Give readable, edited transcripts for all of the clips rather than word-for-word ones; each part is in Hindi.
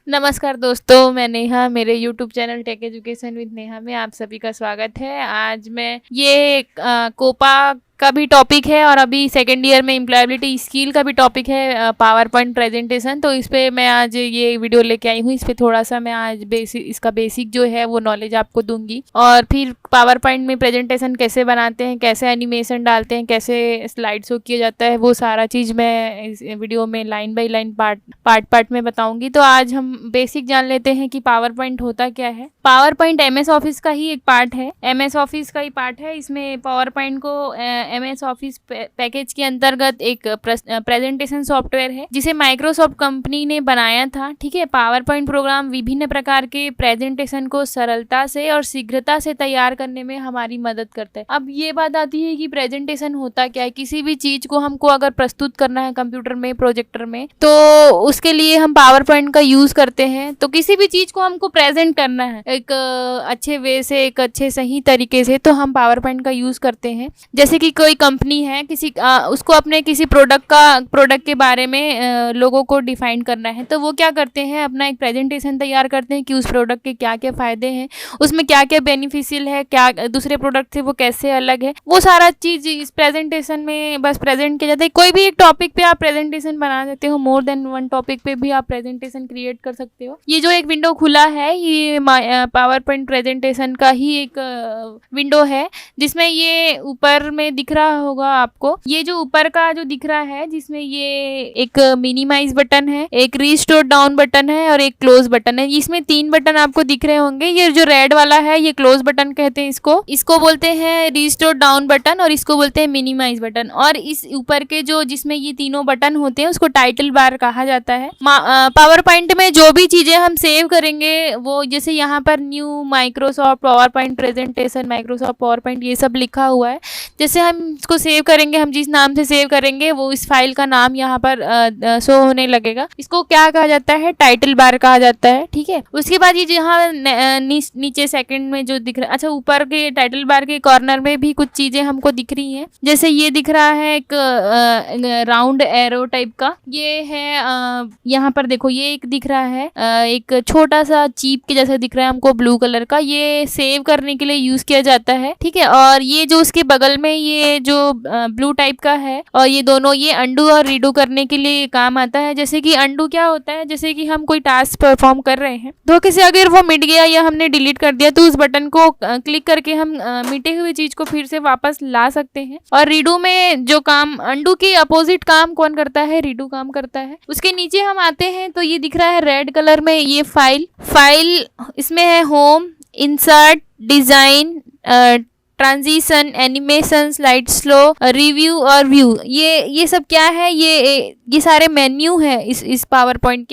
नमस्कार दोस्तों, मैं नेहा। मेरे YouTube channel tech education with Neha में आप सभी का स्वागत है। आज मैं ये कोपा का भी टॉपिक है और अभी सेकेंड ईयर में एम्प्लॉयबिलिटी स्किल का भी टॉपिक है, पावर पॉइंट प्रेजेंटेशन। तो इस पे मैं आज ये वीडियो लेके आई हूँ। इस पे थोड़ा सा मैं आज इसका बेसिक जो है वो नॉलेज आपको दूंगी, और फिर पावर पॉइंट में प्रेजेंटेशन कैसे बनाते हैं, कैसे एनिमेशन डालते हैं, कैसे स्लाइड शो किया जाता है, वो सारा चीज़ मैं इस वीडियो में लाइन बाय लाइन पार्ट में बताऊंगी। तो आज हम बेसिक जान लेते हैं कि पावर पॉइंट होता क्या है। पावर पॉइंट MS ऑफिस का ही एक पार्ट है, MS ऑफिस का ही पार्ट है। इसमें पावर पॉइंट को MS ऑफिस पैकेज के अंतर्गत एक प्रेजेंटेशन सॉफ्टवेयर है जिसे माइक्रोसॉफ्ट कंपनी ने बनाया था। ठीक है, पावर पॉइंट प्रोग्राम विभिन्न प्रकार के प्रेजेंटेशन को सरलता से और शीघ्रता से तैयार करने में हमारी मदद करता है। अब ये बात आती है कि प्रेजेंटेशन होता क्या है। किसी भी चीज को हमको अगर प्रस्तुत करना है कंप्यूटर में, प्रोजेक्टर में, तो उसके लिए हम पावर पॉइंट का यूज करते हैं। तो किसी भी चीज को हमको प्रेजेंट करना है एक अच्छे वे से, एक अच्छे सही तरीके से, तो हम पावर पॉइंट का यूज करते हैं। जैसे कि कोई कंपनी है, उसको अपने किसी प्रोडक्ट के बारे में लोगों को डिफाइन करना है, तो वो क्या करते हैं, अपना एक प्रेजेंटेशन तैयार करते हैं कि उस प्रोडक्ट के क्या क्या फायदे हैं, उसमें क्या क्या बेनिफिशियल है, क्या दूसरे प्रोडक्ट से वो कैसे अलग है। वो सारा चीज इस प्रेजेंटेशन में बस प्रेजेंट किया जाता है। कोई भी एक टॉपिक पे आप प्रेजेंटेशन बना सकते हो, मोर देन वन टॉपिक पे भी आप प्रेजेंटेशन क्रिएट कर सकते हो। ये जो एक विंडो खुला है, ये पावर पॉइंट प्रेजेंटेशन का ही एक विंडो है, जिसमें ये ऊपर में दिख रहा होगा आपको। ये जो ऊपर का जो दिख रहा है, जिसमें ये एक मिनिमाइज बटन है, एक रिस्टोर डाउन बटन है और एक क्लोज बटन है। इसमें 3 बटन आपको दिख रहे होंगे। ये जो रेड वाला है, ये क्लोज बटन कहते हैं इसको बोलते हैं रिस्टोर डाउन बटन, और इसको बोलते हैं मिनिमाइज बटन। और इस ऊपर के जो जिसमें ये तीनों बटन होते हैं, उसको टाइटल बार कहा जाता है। पावर पॉइंट में जो भी चीजें हम सेव करेंगे, वो जैसे यहाँ पर new Microsoft power point presentation, Microsoft power point, ये सब लिखा हुआ है। जैसे हम इसको सेव करेंगे, हम जिस नाम से सेव करेंगे वो इस फाइल का नाम यहाँ पर शो होने लगेगा। इसको क्या कहा जाता है, टाइटल बार कहा जाता है। ठीक है, उसके बाद ये जहाँ नीचे सेकंड में जो दिख रहा है, अच्छा, ऊपर के टाइटल बार के कॉर्नर में भी कुछ चीजें हमको दिख रही हैं। जैसे ये दिख रहा है एक राउंड एरो टाइप का, ये है यहाँ पर देखो, ये एक दिख रहा है एक छोटा सा चीप के जैसा दिख रहा है हमको, ब्लू कलर का। ये सेव करने के लिए यूज किया जाता है। ठीक है, और ये जो उसके बगल में ये जो ब्लू टाइप का है, और ये दोनों, ये अंडू और रीडू करने के लिए काम आता है। जैसे कि अंडू क्या होता है, जैसे कि हम कोई टास्क परफॉर्म कर रहे हैं, धोखे से अगर वो मिट गया या हमने डिलीट कर दिया, तो उस बटन को क्लिक करके हम मिटे हुए चीज को फिर से वापस ला सकते हैं। और रीडू में जो काम, अंडू के अपोजिट काम कौन करता है, रीडू काम करता है। उसके नीचे हम आते हैं तो ये दिख रहा है रेड कलर में, ये फाइल इसमें है home, insert, design, transition, animation, slide slow, review और व्यू। ये सब क्या है, ये सारे मेन्यू है इस पावर पॉइंट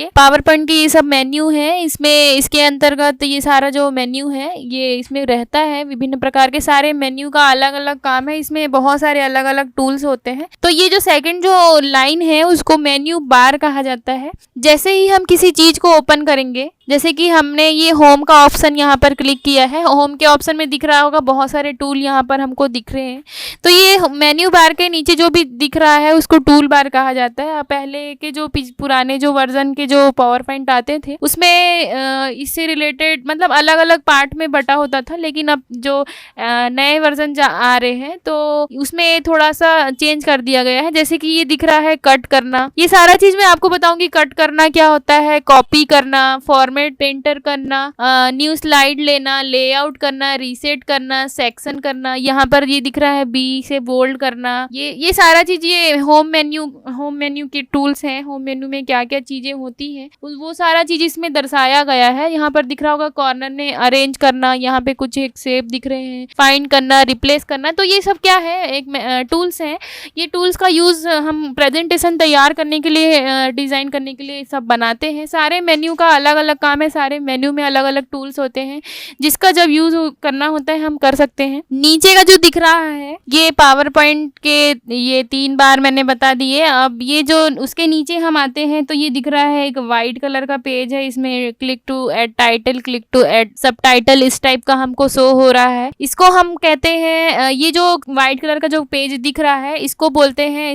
के ये सब मेन्यू है। इसमें इसके अंतर्गत ये सारा जो मेन्यू है ये इसमें रहता है। विभिन्न प्रकार के सारे मेन्यू का अलग अलग काम है। इसमें बहुत सारे अलग अलग टूल्स होते हैं। तो ये जो सेकंड जो लाइन है, उसको मेन्यू बार कहा जाता है। जैसे ही हम किसी चीज को ओपन करेंगे, जैसे कि हमने ये होम का ऑप्शन यहाँ पर क्लिक किया है, होम के ऑप्शन में दिख रहा होगा बहुत सारे टूल यहाँ पर हमको दिख रहे हैं। तो ये मेन्यू बार के नीचे जो भी दिख रहा है उसको टूल बार कहा जाता है। पहले के जो पुराने जो वर्जन के जो पावर पॉइंट आते थे, उसमें इससे रिलेटेड मतलब अलग अलग पार्ट में बटा होता था, लेकिन अब जो नए वर्जन आ रहे हैं तो उसमें थोड़ा सा चेंज कर दिया गया है। जैसे कि ये दिख रहा है कट करना, ये सारा चीज मैं आपको बताऊंगी। कट करना क्या होता है, कॉपी करना, फॉर्मेट पेंटर करना, न्यू स्लाइड लेना, लेआउट करना, रीसेट करना, सेक्शन करना। यहाँ पर ये दिख रहा है बी से बोल्ड करना। ये सारा चीज ये होम मेन्यू के टूल्स हैं। होम मेन्यू में क्या क्या चीजें होती हैं वो सारा चीज इसमें दर्शाया गया है। यहाँ पर दिख रहा होगा कॉर्नर में अरेंज करना, यहाँ पे कुछ एक शेप दिख रहे हैं, फाइंड करना, रिप्लेस करना। तो ये सब क्या है, एक टूल्स हैं। ये टूल्स का यूज हम प्रेजेंटेशन तैयार करने के लिए, डिजाइन करने के लिए सब बनाते हैं। सारे मेन्यू का अलग अलग काम है सारे मेन्यू में अलग अलग टूल्स होते हैं जिसका जब यूज करना होता है हम कर सकते हैं। नीचे का जो दिख रहा है ये पावर पॉइंट के ये 3 बार मैंने बता दिए। अब ये जो उसके नीचे हम आते हैं तो ये दिख रहा है एक वाइट कलर का पेज है, इसमें click to add title, click to add subtitle, इस टाइप का हमको शो हो रहा है। इसको हम कहते हैं ये जो वाइट कलर का जो पेज दिख रहा है इसको बोलते हैं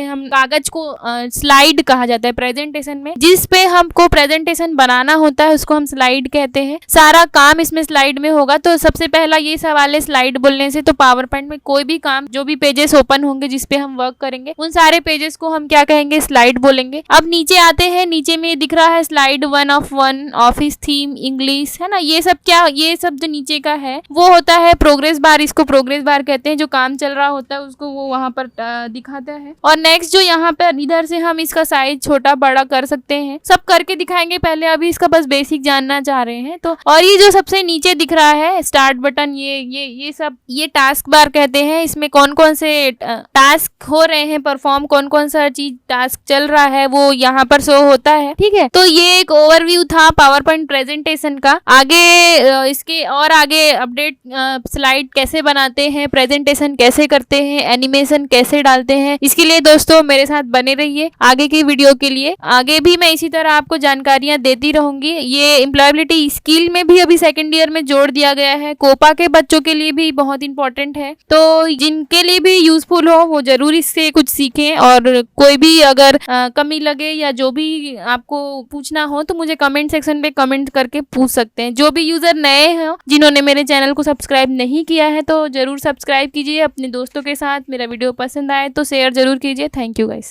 हम कागज को स्लाइड कहा जाता है प्रेजेंटेशन में। जिस पे हमको प्रेजेंटेशन बनाना होता है उसको हम स्लाइड कहते हैं। सारा काम इसमें स्लाइड में होगा। तो सबसे पहला ये सवाल है स्लाइड बोलने से, तो पावर पॉइंट में कोई भी काम जो भी पेजेस ओपन होंगे जिसपे हम वर्क करेंगे उन सारे पेजेस को हम क्या कहेंगे, स्लाइड बोलेंगे। अब नीचे आते हैं, नीचे में दिख रहा है slide 1 of 1, office theme, English, है ना। ये सब क्या, ये सब जो नीचे का है वो होता है प्रोग्रेस बार, इसको प्रोग्रेस बार कहते हैं। जो काम चल रहा होता है उसको वो वहां पर दिखाता है। और नेक्स्ट जो यहाँ पर इधर से हम इसका साइज छोटा बड़ा कर सकते हैं, सब करके दिखाएंगे पहले, अभी इसका बस बेसिक जानना चाह रहे हैं तो। और ये जो सबसे नीचे दिख रहा है स्टार्ट बटन, ये सब ये टास्क बार कहते हैं। इसमें कौन कौन से टास्क हो रहे हैं परफॉर्म, कौन कौन सा चीज टास्क चल रहा है वो यहाँ पर शो होता है, ठीक है। तो ये एक ओवरव्यू था पावर पॉइंट प्रेजेंटेशन का। आगे इसके और आगे अपडेट स्लाइड कैसे बनाते हैं, प्रेजेंटेशन कैसे करते हैं, एनिमेशन कैसे डालते हैं, इसके लिए दोस्तों मेरे साथ बने रहिए आगे की वीडियो के लिए। आगे भी मैं इसी तरह आपको जानकारियां देती रहूंगी। ये एम्प्लॉयबिलिटी स्किल में भी अभी सेकंड ईयर में जोड़ दिया गया है, कोपा के बच्चों के लिए भी बहुत इंपॉर्टेंट है। तो जिनके लिए भी यूजफुल हो वो जरूर इससे कुछ सीखें। और कोई भी अगर कमी लगे या जो भी आपको पूछना हो तो मुझे कमेंट सेक्शन में कमेंट करके पूछ सकते हैं। जो भी यूजर नए हैं जिन्होंने मेरे चैनल को सब्सक्राइब नहीं किया है तो जरूर सब्सक्राइब कीजिए अपने दोस्तों के साथ। मेरा वीडियो पसंद आए तो शेयर जरूर कीजिए। Thank you guys.